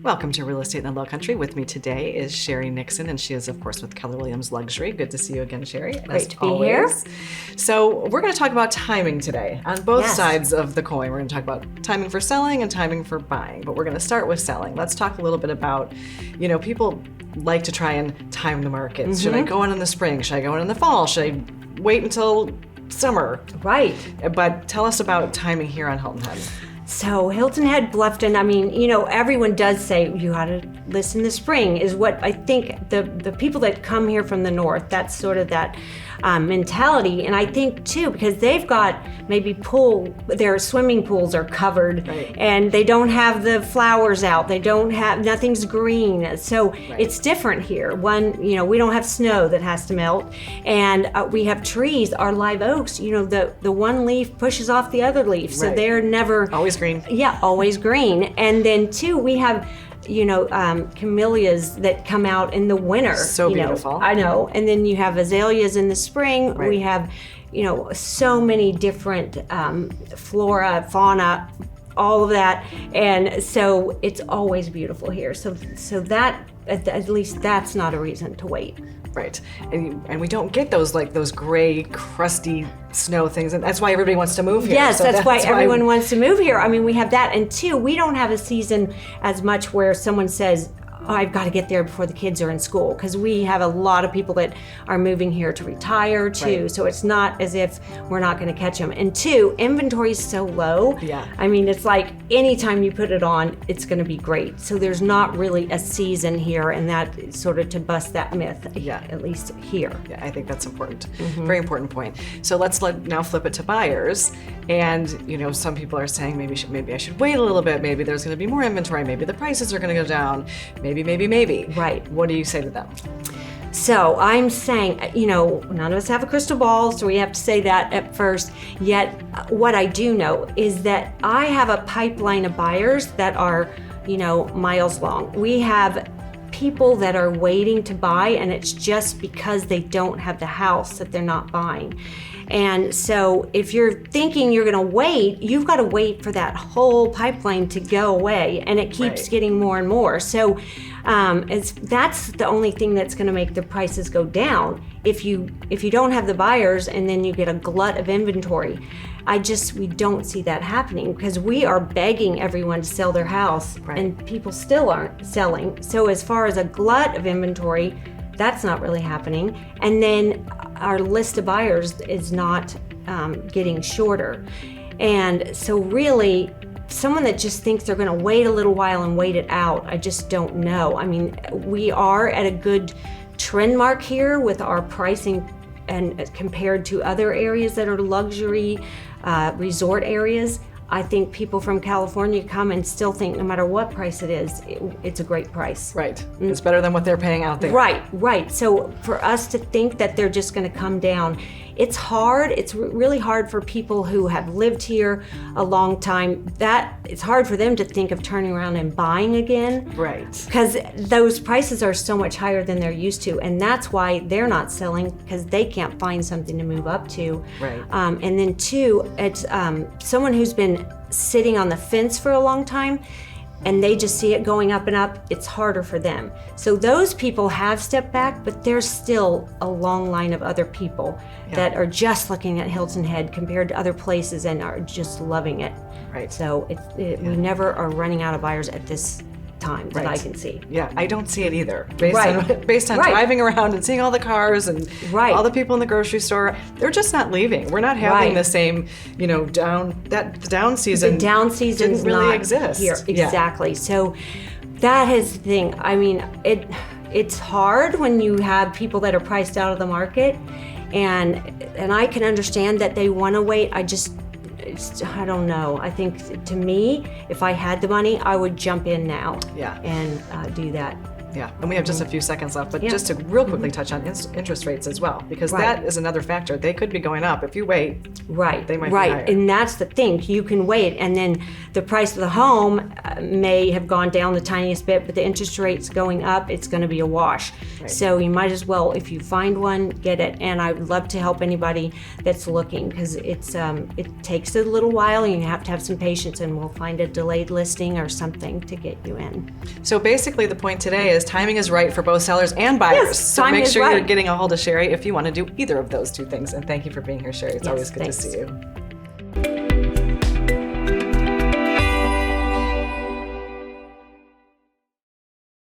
Welcome to Real Estate in the Lowcountry. With me today is Sheri Nixon, and she is, of course, with Keller Williams Luxury. Good to see you again, Sheri. Great to be here. So we're going to talk about timing today on both sides of the coin. We're going to talk about timing for selling and timing for buying, but we're going to start with selling. Let's talk a little bit about, people like to try and time the markets. Mm-hmm. Should I go in the spring? Should I go in the fall? Should I wait until summer? Right. But tell us about timing here on Hilton Head. So Hilton Head, Bluffton, everyone does say you ought to list in the spring is what I think the people that come here from the north, that's sort of that mentality. And I think too, because they've got maybe their swimming pools are covered, right, and they don't have the flowers out. They don't have, nothing's green. So It's different here. We don't have snow that has to melt, and we have trees, our live oaks, the one leaf pushes off the other leaf. So they're never always green. Yeah, always green. And then two, we have camellias that come out in the winter. So beautiful. I know. And then you have azaleas in the spring. Right. We have, so many different flora, fauna, all of that. And so it's always beautiful here. So that, at least that's not a reason to wait. Right, and we don't get those gray, crusty snow things, and that's why everybody wants to move here. Yes, so that's why everyone wants to move here. I mean, we have that, and two, we don't have a season as much where someone says, I've got to get there before the kids are in school, because we have a lot of people that are moving here to retire too. Right. So it's not as if we're not going to catch them. And two, inventory is so low. Yeah. I mean, it's like anytime you put it on, it's going to be great. So there's not really a season here, and that sort of to bust that myth. Yeah. At least here. Yeah, I think that's important. Mm-hmm. Very important point. So let's now flip it to buyers. And some people are saying maybe I should wait a little bit. Maybe there's going to be more inventory. Maybe the prices are going to go down. Maybe. Right. What do you say to them? So I'm saying, none of us have a crystal ball, so we have to say that at first. Yet what I do know is that I have a pipeline of buyers that are, miles long. We have people that are waiting to buy, and it's just because they don't have the house that they're not buying. And so if you're thinking you're going to wait, you've got to wait for that whole pipeline to go away, and it keeps getting more and more. So that's the only thing that's going to make the prices go down. If you don't have the buyers and then you get a glut of inventory, we don't see that happening, because we are begging everyone to sell their house, and people still aren't selling. So as far as a glut of inventory, that's not really happening. And then our list of buyers is not getting shorter. And so really, someone that just thinks they're going to wait a little while and wait it out, I just don't know. I mean, we are at a good trend mark here with our pricing, and compared to other areas that are luxury resort areas. I think people from California come and still think no matter what price it is, it's a great price. Right. It's better than what they're paying out there. Right. So for us to think that they're just going to come down, it's hard. It's really hard for people who have lived here a long time. It's hard for them to think of turning around and buying again. Right. Because those prices are so much higher than they're used to. And that's why they're not selling, because they can't find something to move up to. Right. And then two, it's someone who's been sitting on the fence for a long time, and they just see it going up and up, it's harder for them. So those people have stepped back, but there's still a long line of other people that are just looking at Hilton Head compared to other places and are just loving it. Right. So we never are running out of buyers at this time that I can see. Yeah, I don't see it either. Based on driving around and seeing all the cars and all the people in the grocery store, they're just not leaving. We're not having the same, the down season. The down season didn't really exist here. Exactly. So that is the thing. I mean, it's hard when you have people that are priced out of the market, and I can understand that they want to wait. I don't know. I think to me, if I had the money, I would jump in now and do that. Yeah, and we have just a few seconds left, but Yeah. just to real quickly touch on interest rates as well, because Right. that is another factor. They could be going up. If you wait, Right, they might be right, higher. and that's the thing. You can wait, and then the price of the home may have gone down the tiniest bit, but the interest rate's going up. It's going to be a wash. Right. So you might as well, if you find one, get it. And I would love to help anybody that's looking, because it takes a little while. You have to have some patience, and we'll find a delayed listing or something to get you in. So basically the point today is timing is right for both sellers and buyers. Yes, so timing make is sure you're right. getting a hold of Sheri if you want to do either of those two things. And thank you for being here, Sheri. It's Yes, always good thanks. to see you.